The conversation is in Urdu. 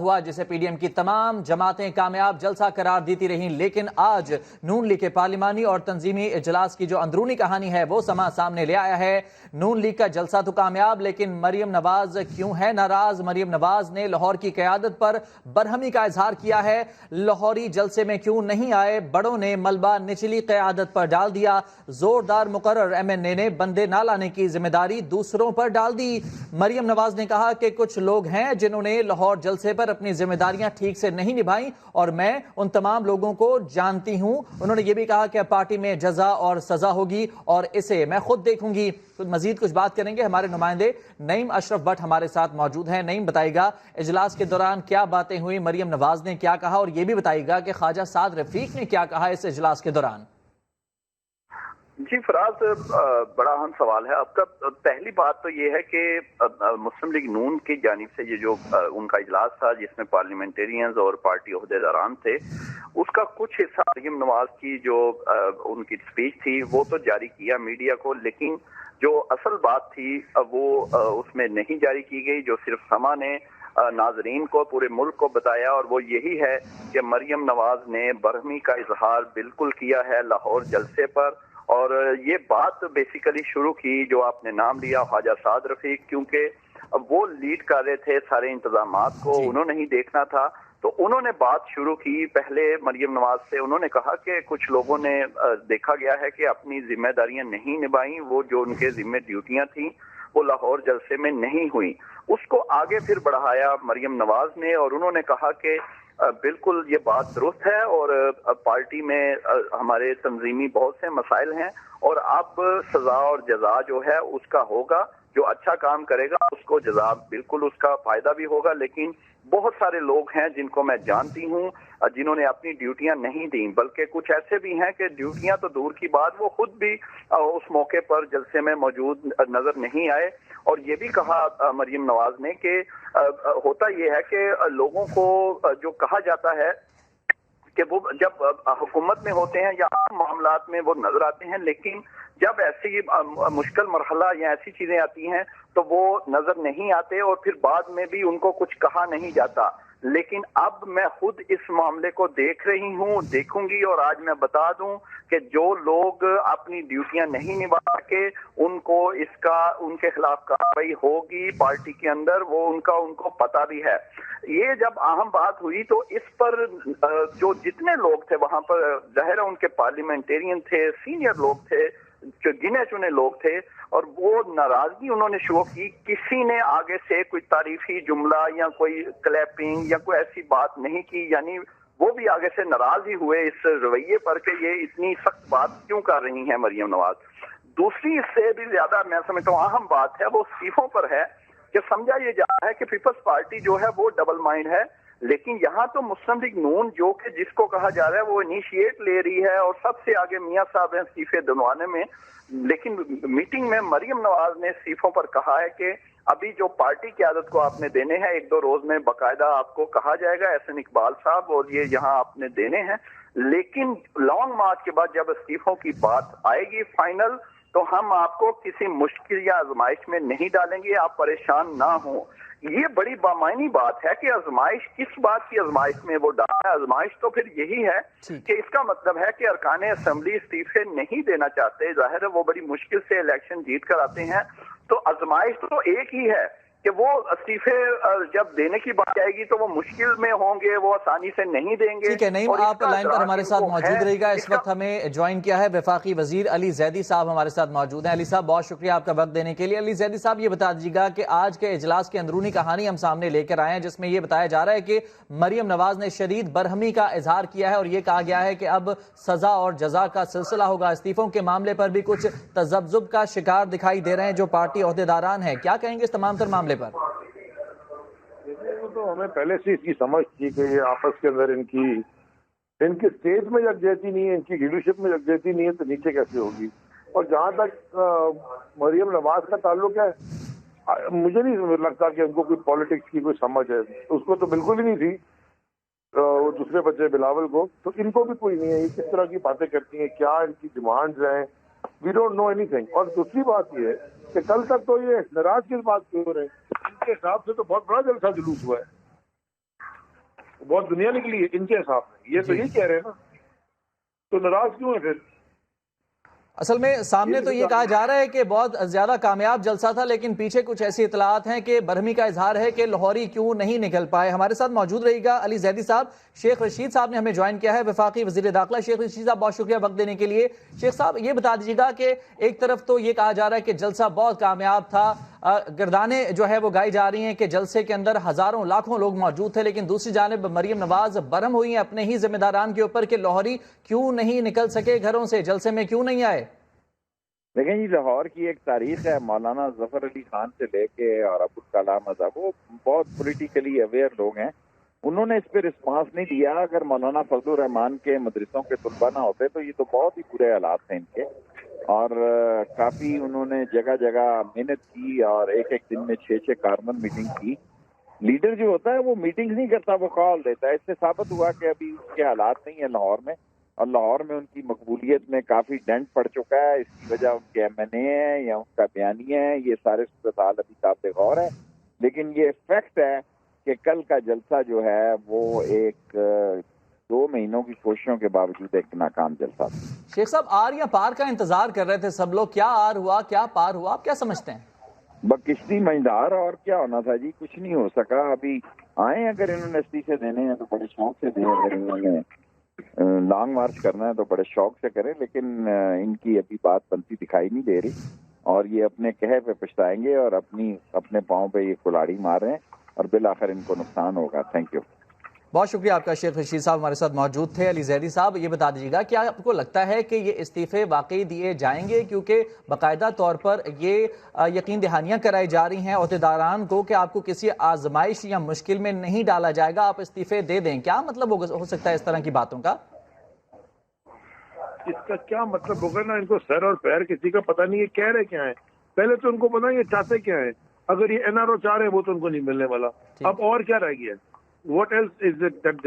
ہوا جسے پی ڈی ایم کی تمام جماعتیں کامیاب جلسہ قرار دیتی رہیں، لیکن آج نون لیگ کے پارلیمانی اور تنظیمی اجلاس کی جو اندرونی کہانی ہے وہ سامنے لے آیا ہے۔ نون لیگ کا جلسہ تو کامیاب، لیکن مریم نواز کیوں ہے ناراض؟ مریم نواز نے لاہور کی قیادت پر برہمی کا اظہار کیا ہے۔ لاہوری جلسے میں کیوں نہیں آئے؟ بڑوں نے ملبہ نچلی قیادت پر ڈال دیا۔ زوردار مقرر ایم این اے نے بندے نہ لانے کی ذمہ داری دوسروں پر ڈال دی۔ مریم نواز نے کہا کہ کچھ لوگ ہیں جنہوں نے لاہور جلسے پر اپنی ذمہ داریاں ٹھیک سے نہیں نبھائیں اور میں ان تمام لوگوں کو جانتی ہوں۔ انہوں نے یہ بھی کہا کہ پارٹی میں جزا اور سزا ہوگی اور اسے میں خود دیکھوں گی۔ مزید کچھ بات کریں گے ہمارے نمائندے نعیم اشرف بٹ ہمارے ساتھ موجود ہیں۔ نعیم بتائے گا اجلاس کے دوران کیا باتیں ہوئی، مریم نواز نے کیا کہا، اور یہ بھی بتائے گا کہ خواجہ سعد رفیق نے کیا کہا اس اجلاس کے دوران۔ جی فراز، بڑا اہم سوال ہے آپ کا۔ پہلی بات تو یہ ہے کہ مسلم لیگ نون کی جانب سے یہ جو ان کا اجلاس تھا جس میں پارلیمنٹیرینز اور پارٹی عہدیداران تھے، اس کا کچھ حصہ مریم نواز کی جو ان کی اسپیچ تھی وہ تو جاری کیا میڈیا کو، لیکن جو اصل بات تھی وہ اس میں نہیں جاری کی گئی۔ جو صرف سما نے ناظرین کو، پورے ملک کو بتایا، اور وہ یہی ہے کہ مریم نواز نے برہمی کا اظہار بالکل کیا ہے لاہور جلسے پر، اور یہ بات بیسیکلی شروع کی جو آپ نے نام لیا خواجہ سعد رفیق، کیونکہ وہ لیڈ کر رہے تھے سارے انتظامات کو، انہوں نے ہی دیکھنا تھا، تو انہوں نے بات شروع کی پہلے مریم نواز سے۔ انہوں نے کہا کہ کچھ لوگوں نے دیکھا گیا ہے کہ اپنی ذمہ داریاں نہیں نبھائیں، وہ جو ان کے ذمہ ڈیوٹیاں تھیں وہ لاہور جلسے میں نہیں ہوئیں۔ اس کو آگے پھر بڑھایا مریم نواز نے، اور انہوں نے کہا کہ بالکل یہ بات درست ہے، اور پارٹی میں ہمارے تنظیمی بہت سے مسائل ہیں، اور اب سزا اور جزا جو ہے اس کا ہوگا۔ جو اچھا کام کرے گا اس کو جزا بالکل اس کا فائدہ بھی ہوگا، لیکن بہت سارے لوگ ہیں جن کو میں جانتی ہوں جنہوں نے اپنی ڈیوٹیاں نہیں دیں، بلکہ کچھ ایسے بھی ہیں کہ ڈیوٹیاں تو دور کی بات، وہ خود بھی اس موقع پر جلسے میں موجود نظر نہیں آئے۔ اور یہ بھی کہا مریم نواز نے کہ ہوتا یہ ہے کہ لوگوں کو جو کہا جاتا ہے کہ وہ جب حکومت میں ہوتے ہیں یا عام معاملات میں وہ نظر آتے ہیں، لیکن جب ایسی مشکل مرحلہ یا ایسی چیزیں آتی ہیں تو وہ نظر نہیں آتے، اور پھر بعد میں بھی ان کو کچھ کہا نہیں جاتا۔ لیکن اب میں خود اس معاملے کو دیکھ رہی ہوں، دیکھوں گی، اور آج میں بتا دوں کہ جو لوگ اپنی ڈیوٹیاں نہیں نبھا سکے ان کو ان کے خلاف کارروائی ہوگی پارٹی کے اندر، وہ ان کو پتہ بھی ہے۔ یہ جب اہم بات ہوئی تو اس پر جو جتنے لوگ تھے وہاں پر، ظاہر ہے ان کے پارلیمنٹیرین تھے، سینئر لوگ تھے، جو گنے چنے لوگ تھے، اور وہ ناراضگی انہوں نے شو کی۔ کسی نے آگے سے کوئی تعریفی جملہ یا کوئی کلیپنگ یا کوئی ایسی بات نہیں کی، یعنی وہ بھی آگے سے ناراض ہی ہوئے اس رویے پر کہ یہ اتنی سخت بات کیوں کر رہی ہیں مریم نواز۔ دوسری اس سے بھی زیادہ میں سمجھتا ہوں اہم بات ہے وہ استعفوں پر ہے، کہ سمجھا یہ جا رہا ہے کہ پیپلز پارٹی جو ہے وہ ڈبل مائنڈ ہے، لیکن یہاں تو مسلم لیگ نون جو کہ جس کو کہا جا رہا ہے وہ انیشیٹ لے رہی ہے اور سب سے آگے میاں صاحب ہیں استعفے دلوانے میں، لیکن میٹنگ میں مریم نواز نے استعفوں پر کہا ہے کہ ابھی جو پارٹی قیادت کو آپ نے دینے ہیں 1-2 روز میں باقاعدہ آپ کو کہا جائے گا، احسن اقبال صاحب، اور یہ یہاں آپ نے دینے ہیں، لیکن لانگ مارچ کے بعد جب استعفوں کی بات آئے گی فائنل تو ہم آپ کو کسی مشکل یا آزمائش میں نہیں ڈالیں گے، آپ پریشان نہ ہوں۔ یہ بڑی بامعنی بات ہے کہ آزمائش، کس بات کی آزمائش میں وہ ڈالا ہے؟ آزمائش تو پھر یہی ہے کہ اس کا مطلب ہے کہ ارکان اسمبلی استعفے نہیں دینا چاہتے، ظاہر ہے وہ بڑی مشکل سے الیکشن جیت کر آتے ہیں، تو آزمائش تو ایک ہی ہے کہ وہ استعفے جب دینے کی بات آئے گی تو وہ مشکل میں ہوں گے، وہ آسانی سے نہیں دیں گے۔ ٹھیک ہے نعیم، آپ لائن پر ہمارے ساتھ موجود رہے گا۔ اس وقت ہمیں جوائن کیا ہے وفاقی وزیر علی زیدی صاحب ہمارے ساتھ موجود ہیں۔ علی صاحب بہت شکریہ آپ کا وقت دینے کے لیے۔ علی زیدی صاحب یہ بتا دیجیے گا کہ آج کے اجلاس کی اندرونی کہانی ہم سامنے لے کر آئے ہیں جس میں یہ بتایا جا رہا ہے کہ مریم نواز نے شدید برہمی کا اظہار کیا ہے اور یہ کہا گیا ہے کہ اب سزا اور جزا کا سلسلہ ہوگا۔ استعفوں کے معاملے پر بھی کچھ تذبذب کا شکار دکھائی دے رہے ہیں جو پارٹی عہدیداران ہیں، کیا کہیں گے اس تمام تر معاملے پر؟ تو ہمیں پہلے سے اس کی سمجھ تھی کہ یہ آپس کے اندر ان کی اسٹیج میں یکجہتی نہیں ہے، ان کی لیڈرشپ میں یکجہتی نہیں ہے، تو نیچے کیسے ہوگی؟ اور جہاں تک مریم نواز کا تعلق ہے، مجھے نہیں لگتا کہ ان کو کوئی پالیٹکس کی کوئی سمجھ ہے، اس کو تو بالکل ہی نہیں تھی، وہ دوسرے بچے بلاول کو، تو ان کو بھی کوئی نہیں ہے۔ یہ کس طرح کی باتیں کرتی ہیں، کیا ان کی ڈیمانڈز ہیں، we don't know anything. اور دوسری بات یہ ہے کہ کل تک تو یہ ناراض کس بات کی ہو رہے ہیں، ان کے حساب سے تو بہت بڑا جلسہ جلوس ہوا ہے، بہت دنیا نکلی ہے ان کے حساب میں، یہ تو یہ کہہ رہے ہیں نا، تو ناراض کیوں ہے پھر؟ اصل میں سامنے تو یہ کہا جا رہا ہے کہ بہت زیادہ کامیاب جلسہ تھا، لیکن پیچھے کچھ ایسی اطلاعات ہیں کہ برہمی کا اظہار ہے کہ لاہوری کیوں نہیں نکل پائے۔ ہمارے ساتھ موجود رہے گا علی زیدی صاحب۔ شیخ رشید صاحب نے ہمیں جوائن کیا ہے، وفاقی وزیر داخلہ۔ شیخ رشید صاحب بہت شکریہ وقت دینے کے لیے۔ شیخ صاحب یہ بتا دیجیے گا کہ ایک طرف تو یہ کہا جا رہا ہے کہ جلسہ بہت کامیاب تھا، گردانیں جو ہے وہ گائی جا رہی ہیں کہ جلسے کے اندر ہزاروں لاکھوں لوگ موجود تھے، لیکن دوسری جانب مریم نواز برہم ہوئی ہیں اپنے ہی ذمہ داران کے اوپر کہ لاہوری کیوں نہیں نکل سکے گھروں سے، جلسے میں کیوں نہیں آئے؟ دیکھیں جی، لاہور کی ایک تاریخ ہے، مولانا ظفر علی خان سے لے کے اور ابوالکلام آزاد، وہ بہت پولیٹیکلی اویئر لوگ ہیں، انہوں نے اس پہ رسپانس نہیں دیا۔ اگر مولانا فضل الرحمان کے مدرسوں کے طلباء نہ ہوتے تو یہ تو بہت ہی برے حالات تھے ان کے، اور کافی انہوں نے جگہ جگہ محنت کی اور ایک ایک دن میں 6 کاربن میٹنگ کی۔ لیڈر جو ہوتا ہے وہ میٹنگ نہیں کرتا، وہ کال دیتا ہے۔ اس سے ثابت ہوا کہ ابھی اس کے حالات نہیں ہیں لاہور میں، اور لاہور میں ان کی مقبولیت میں کافی ڈنٹ پڑ چکا ہے۔ اس کی وجہ ان کے ایم این اے ہیں یا ان کا بیانیہ ہے، یہ سارے صورتحال ابھی قابل غور ہے، لیکن یہ فیکٹ ہے کہ کل کا جلسہ جو ہے وہ ایک 2 مہینوں کی کوششوں کے باوجود ایک ناکام جلسہ تھا۔ شیخ صاحب آر یا پار کا انتظار کر رہے تھے سب لوگ، کیا آر ہوا کیا پار ہوا، آپ کیا سمجھتے ہیں؟ کشتی مجدار، اور کیا ہونا تھا جی، کچھ نہیں ہو سکا۔ ابھی آئے، اگر انہوں نے استعفے دینے ہیں تو بڑے شوق سے دیں، اگر انہوں نے لانگ مارچ کرنا ہے تو بڑے شوق سے کریں، لیکن ان کی ابھی بات بنتی دکھائی نہیں دے رہی، اور یہ اپنے کہے پہ پچھتائیں گے اور اپنے پاؤں پہ یہ کلاڑی مار رہے ہیں، اور بالآخر ان کو نقصان ہوگا۔ Thank you. بہت شکریہ آپ کا۔ شیخ رشید صاحب ہمارے ساتھ موجود تھے۔ علی زیدی صاحب یہ بتا دیجیے گا، کیا آپ کو لگتا ہے کہ یہ استعفے واقعی دیے جائیں گے؟ کیونکہ باقاعدہ طور پر یہ یقین دہانیاں کرائی جا رہی ہیں عہدیداران کو کہ آپ کو کسی آزمائش یا مشکل میں نہیں ڈالا جائے گا، آپ استعفے دے دیں۔ کیا مطلب ہو سکتا ہے اس طرح کی باتوں کا؟ اس کا کیا مطلب ہوگا نا، ان کو سر اور پیر کسی کا پتہ نہیں ہے کہہ رہے کیا ہیں۔ پہلے تو ان کو پتہ یہ چاہتے کیا ہیں، اگر یہ این آر او چاہ رہے ہیں وہ تو ان کو نہیں ملنے والا، اب اور کیا رہ گیا ہے؟ What else is it that they